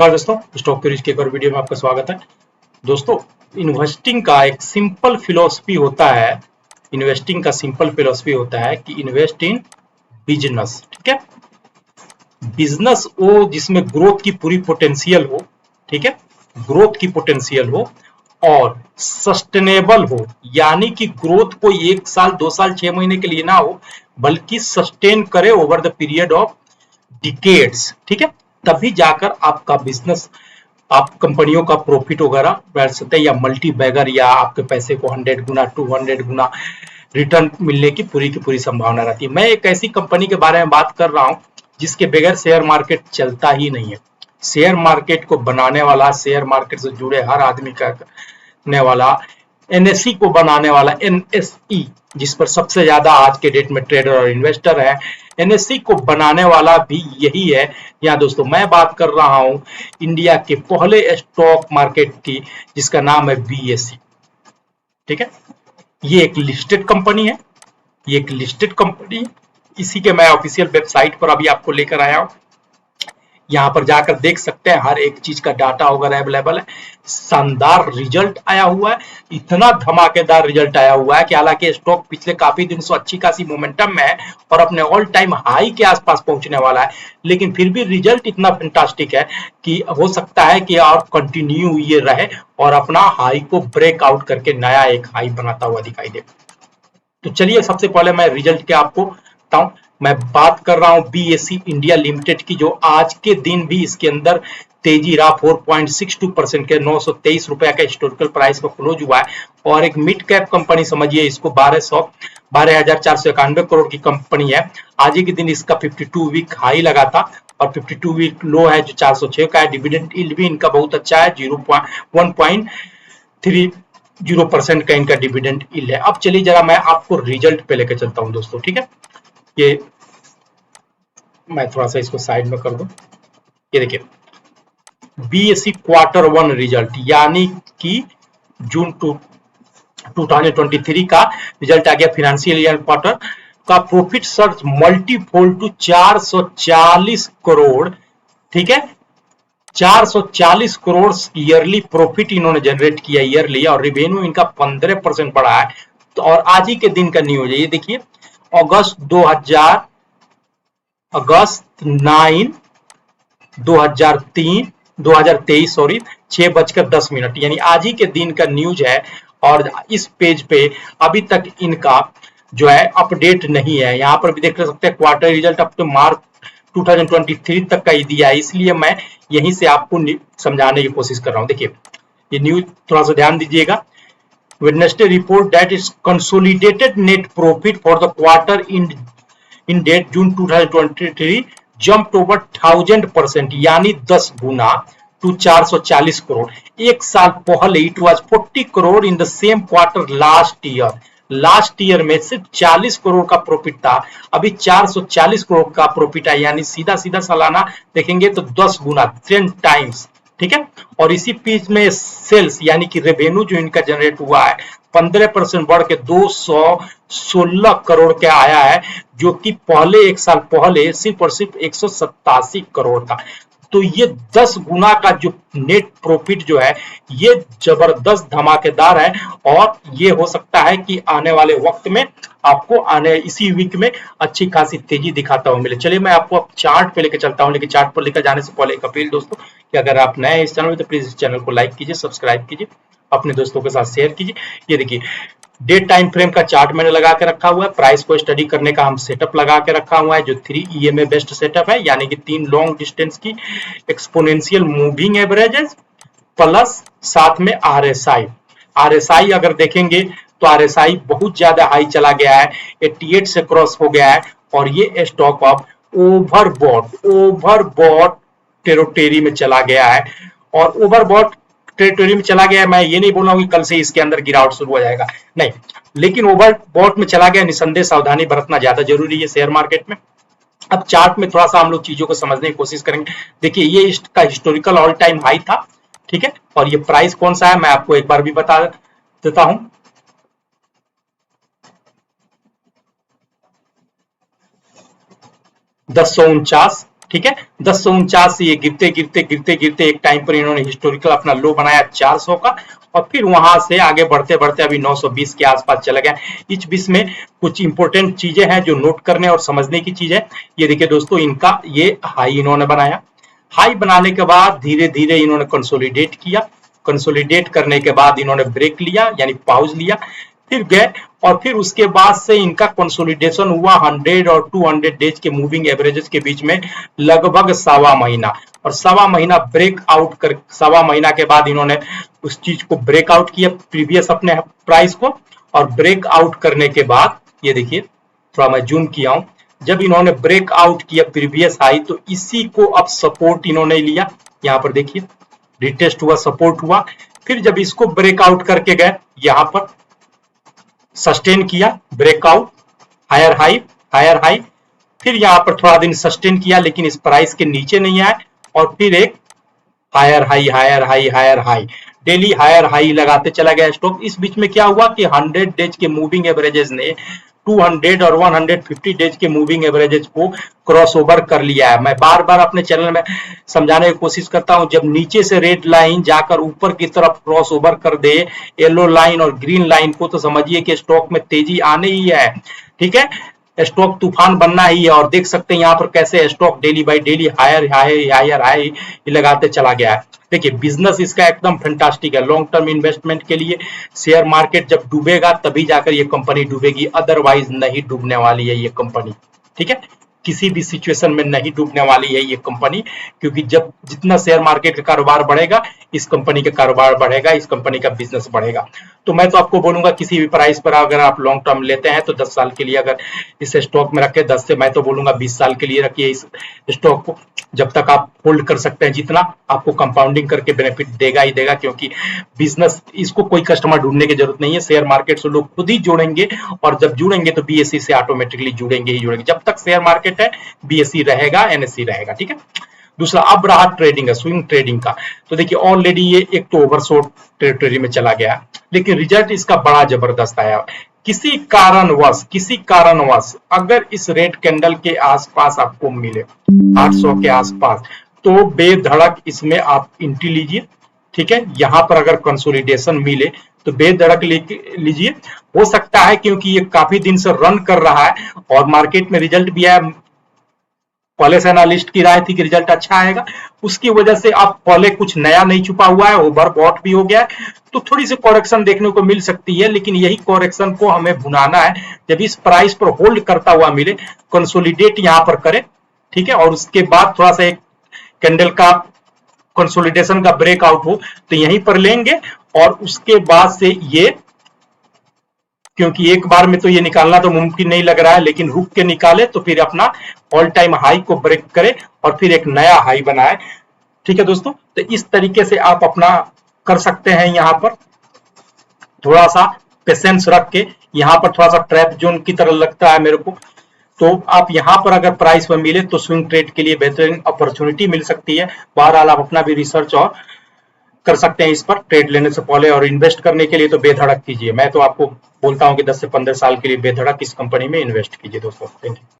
नमस्कार दोस्तों, stock quiz के एक और वीडियो में आपका स्वागत है। दोस्तों, इन्वेस्टिंग का एक सिंपल फिलॉसफी होता है। इन्वेस्टिंग का सिंपल फिलॉसफी होता है कि इन्वेस्ट इन बिजनेस। ठीक है, बिजनेस वो जिसमें ग्रोथ की पूरी पोटेंशियल हो। ठीक है, ग्रोथ की पोटेंशियल हो और सस्टेनेबल हो, यानी कि ग्रोथ कोई 1 साल 2 साल 6 महीने के लिए ना हो, बल्कि सस्टेन करे over the period of decades. ठीक है, तभी जाकर आपका बिजनेस, आप कंपनियों का प्रॉफिट वगैरह बढ़ सकते हैं, या मल्टी बैगर, या आपके पैसे को 100 गुना 200 गुना रिटर्न मिलने की पूरी संभावना रहती है। मैं एक ऐसी कंपनी के बारे में बात कर रहा हूं जिसके बगैर शेयर मार्केट चलता ही नहीं है। शेयर मार्केट को बनाने वाला, शेयर मार्केट से जुड़े हर आदमी करने वाला, एनएसई को बनाने वाला, एनएसई जिस पर सबसे ज्यादा आज के डेट में ट्रेडर और इन्वेस्टर है, एनएसई को बनाने वाला भी यही है। यहाँ दोस्तों मैं बात कर रहा हूं इंडिया के पहले स्टॉक मार्केट की, जिसका नाम है बीएसई। ठीक है, ये एक लिस्टेड कंपनी है। ये एक लिस्टेड कंपनी है। इसी के मैं ऑफिशियल वेबसाइट पर अभी आपको लेकर आया हूं। यहाँ पर जाकर देख सकते हैं, हर एक चीज का डाटा वगैरह अवेलेबल है। शानदार रिजल्ट आया हुआ है, इतना धमाकेदार रिजल्ट आया हुआ है कि हालांकि स्टॉक पिछले काफी दिन से अच्छी खासी मोमेंटम में है और अपने ऑल टाइम हाई के आसपास पहुंचने वाला है, लेकिन फिर भी रिजल्ट इतना फैंटास्टिक है कि हो सकता है कि और कंटिन्यू ये रहे और अपना हाई को ब्रेकआउट करके नया एक हाई बनाता हुआ दिखाई दे। तो चलिए सबसे पहले मैं रिजल्ट के आपको बताऊं। मैं बात कर रहा हूं बीएसई इंडिया लिमिटेड की, जो आज के दिन भी इसके अंदर तेजी रहा 4.62% के 923 रुपए का हिस्टोरिकल प्राइस पर क्लोज हुआ है। और एक मिड कैप कंपनी समझिए इसको, 12,491 करोड़ की कंपनी है। आज ही के दिन इसका 52 वीक हाई लगा था और 52 वीक लो है जो 406 का है। डिविडेंड यील्ड भी इनका बहुत अच्छा है, 1.30% का इनका डिविडेंड यील्ड है। अब चलिए जरा मैं आपको रिजल्ट पे लेकर चलता हूं दोस्तों। ठीक है, ये मैं थोड़ा सा इसको साइड में कर दूं। ये देखिए बीएसई Q1 रिजल्ट, यानी कि जून 2023 का रिजल्ट आ गया। फाइनेंशियल ईयर क्वार्टर का profit surge multifold to 440 crore. ठीक है, 440 करोड़ ईयरली प्रॉफिट इन्होंने जनरेट किया ईयरली, और रिवेन्यू इनका 15% बढ़ा है। तो और आज ही के दिन का न्यूज है, ये देखिए अगस्त 9 2023 सॉरी 6:10, यानी आज ही के दिन का न्यूज है। और इस पेज पे अभी तक इनका जो है अपडेट नहीं है। यहाँ पर भी देख सकते हैं क्वार्टर रिजल्ट अप टू मार्च 2023 तक का ही दिया है, इसलिए मैं यहीं से आपको समझाने की कोशिश कर रहा हूँ। देखिए ये न्यूज थोड़ा सा ध्यान दीजिएगा। Wednesday report that its consolidated net profit for the quarter in date June 2023 jumped over 1000%, यानी 10 गुना टू 440 करोड़। एक साल पहले it was 40 crore in the same quarter last year. Last year में सिर्फ 40 करोड़ का प्रॉफिट था, अभी 440 करोड़ का प्रॉफिट है, यानी सीधा सीधा सालाना देखेंगे तो 10 गुना, 10 टाइम्स। ठीक है, और इसी पीस में सेल्स यानी कि रेवेन्यू जो इनका जनरेट हुआ है 15% बढ़ के 216 करोड़ के आया है, जो कि पहले एक साल पहले सिर्फ और सिर्फ 187 करोड़ था। तो ये 10 गुना का जो नेट प्रॉफिट जो है ये जबरदस्त धमाकेदार है, और ये हो सकता है कि आने वाले वक्त में आपको आने इसी वीक में अच्छी खासी तेजी दिखाता हुआ मिले। चलिए मैं आपको अब चार्ट पे लेकर चलता हूं, लेकिन चार्ट पर लेकर जाने से पहले एक अपील दोस्तों कि अगर आप नए हैं इस चैनल में तो प्लीज इस चैनल को लाइक कीजिए, सब्सक्राइब कीजिए, अपने दोस्तों के साथ शेयर कीजिए। ये देखिए डे टाइम फ्रेम का चार्ट मैंने लगा के रखा हुआ है। प्राइस को स्टडी करने का हम सेटअप लगा के रखा हुआ है, जो 3 EMA बेस्ट सेटअप है, यानी कि 3 लॉन्ग डिस्टेंस की एक्सपोनेंशियल मूविंग एवरेजेस प्लस साथ में RSI। RSI अगर देखेंगे तो RSI बहुत ज्यादा हाई चला गया है, 88 से क्रॉस हो गया है, और ये स्टॉक अब ओवरबॉट टेरिटरी में चला गया है। और ओवरबॉट टेरिटरी में चला गया है, मैं ये नहीं बोल रहा हूं कि कल से इसके अंदर गिरावट शुरू हो जाएगा, नहीं, लेकिन ओवरबॉट में चला गया, निसंदेह सावधानी बरतना ज्यादा जरूरी है शेयर मार्केट में। अब चार्ट में थोड़ा सा हम लोग चीजों को समझने की कोशिश करेंगे। देखिए ये इसका हिस्टोरिकल ऑल टाइम हाई था। ठीक है, और ये प्राइस कौन सा है मैं आपको एक बार भी बता देता हूं। 1049, ठीक है। 1049 से ये गिरते गिरते गिरते गिरते एक टाइम पर इन्होंने हिस्टोरिकल अपना लो बनाया 400 का, और फिर वहां से आगे बढ़ते बढ़ते अभी 920 के आसपास चला गया। इस बीच में कुछ इंपॉर्टेंट चीजें हैं जो नोट करने और समझने की चीज है। ये देखिए दोस्तों, इनका ये हाई इन्होंने बनाया, हाई बनाने के बाद धीरे धीरे इन्होंने कंसोलिडेट किया, कंसोलिडेट करने के बाद इन्होंने ब्रेक लिया यानी पाउज लिया, फिर गए, और फिर उसके बाद से इनका कंसोलिडेशन हुआ 100 और 200 डेज के मूविंग एवरेजेस के बीच में लगभग 1.25 महीना, और 1.25 महीना ब्रेक आउट कर 1.25 महीना के बाद इन्होंने उस चीज को ब्रेक आउट किया प्रीवियस अपने प्राइस को, और ब्रेक आउट करने के बाद ये देखिए, थोड़ा मैं जूम किया हूं, जब इन्होंने ब्रेक आउट किया प्रीवियस हाई तो इसी को अब सपोर्ट इन्होंने लिया, यहां पर देखिए रिटेस्ट हुआ, सपोर्ट हुआ, फिर जब इसको ब्रेकआउट करके गए यहां पर सस्टेन किया, breakout, higher high, higher high, फिर यहां पर थोड़ा दिन सस्टेन किया लेकिन इस प्राइस के नीचे नहीं आए, और फिर एक higher high, higher high, higher high, daily higher high लगाते चला गया स्टॉक। इस बीच में क्या हुआ कि 100 डेज के मूविंग एवरेजेस ने 200 और 150 डेज के मूविंग एवरेजेस को क्रॉस ओवर कर लिया है। मैं बार बार अपने चैनल में समझाने की कोशिश करता हूं, जब नीचे से रेड लाइन जाकर ऊपर की तरफ क्रॉस ओवर कर दे येलो लाइन और ग्रीन लाइन को, तो समझिए कि स्टॉक में तेजी आने ही है, ठीक है, स्टॉक तूफान बनना ही है। और देख सकते हैं यहाँ पर कैसे stock daily by daily higher high higher high लगाते चला गया है। देखिए बिजनेस इसका एकदम फैंटास्टिक है, लॉन्ग टर्म इन्वेस्टमेंट के लिए। शेयर मार्केट जब डूबेगा तभी जाकर ये कंपनी डूबेगी, अदरवाइज नहीं डूबने वाली है ये कंपनी, ठीक है, किसी भी सिचुएशन में नहीं डूबने वाली है ये कंपनी, क्योंकि जब जितना शेयर मार्केट का कारोबार बढ़ेगा इस कंपनी का कारोबार बढ़ेगा, इस कंपनी का बिजनेस बढ़ेगा। तो मैं तो आपको बोलूंगा किसी भी प्राइस पर अगर आप लॉन्ग टर्म लेते हैं तो 10 साल के लिए अगर इस स्टॉक में रखे, 10 से मैं तो बोलूंगा 20 साल के लिए रखिए इस स्टॉक को, जब तक आप होल्ड कर सकते हैं, जितना आपको कंपाउंडिंग करके बेनिफिट देगा ही देगा, क्योंकि बिजनेस इसको कोई कस्टमर ढूंढने की जरूरत नहीं है, शेयर मार्केट से लोग खुद ही जुड़ेंगे, और जब जुड़ेंगे तो बीएसई से ऑटोमेटिकली जुड़ेंगे ही जुड़ेंगे। जब तक शेयर मार्केट है बीएसई रहेगा, एनएसई रहेगा, ठीक है। दूसरा अब रहा ट्रेडिंग का, स्विंग ट्रेडिंग का, तो देखिए ऑलरेडी ये एक तो ओवरसोल्ड टेरिटरी में चला गया, लेकिन रिजल्ट इसका बड़ा जबरदस्त आया। किसी कारणवश अगर इस रेड कैंडल के आसपास आपको मिले 800 के आसपास, तो बेधड़क इसमें आप एंट्री लीजिए, ठीक है। यहां पर अगर कंसोलिडेशन मिले तो बेधड़क लीजिए, हो सकता है क्योंकि ये काफी दिन से रन कर रहा है और मार्केट में रिजल्ट भी आया, पहले से एनालिस्ट की राय थी कि रिजल्ट अच्छा आएगा, उसकी वजह से अब पहले कुछ नया नहीं छुपा हुआ है, ओवरबॉट भी हो गया है, तो थोड़ी सी करेक्शन देखने को मिल सकती है, लेकिन यही करेक्शन को हमें भुनाना है। जब इस प्राइस पर होल्ड करता हुआ मिले, कंसोलिडेट यहां पर करे, ठीक है, और उसके बाद थोड़ा सा एक कैंडल का कंसोलिडेशन का ब्रेकआउट हो तो यहीं पर लेंगे, और उसके बाद से ये, क्योंकि एक बार में तो ये निकालना तो मुमकिन नहीं लग रहा है, लेकिन रुक के निकाले तो फिर अपना ऑल टाइम हाई को ब्रेक करे और फिर एक नया हाई बनाए, ठीक है दोस्तों। तो इस तरीके से आप अपना कर सकते हैं, यहां पर थोड़ा सा पेशेंस रख के, यहां पर थोड़ा सा ट्रैप जोन की तरह लगता है मेरे को, तो आप यहां पर अगर प्राइस में मिले तो स्विंग ट्रेड के लिए बेहतरीन अपॉर्चुनिटी मिल सकती है। बहरहाल आप अपना भी रिसर्च और कर सकते हैं इस पर, ट्रेड लेने से पहले, और इन्वेस्ट करने के लिए तो बेधड़क कीजिए। मैं तो आपको बोलता हूं कि 10 से 15 साल के लिए बेधड़क इस कंपनी में इन्वेस्ट कीजिए दोस्तों। Thank you.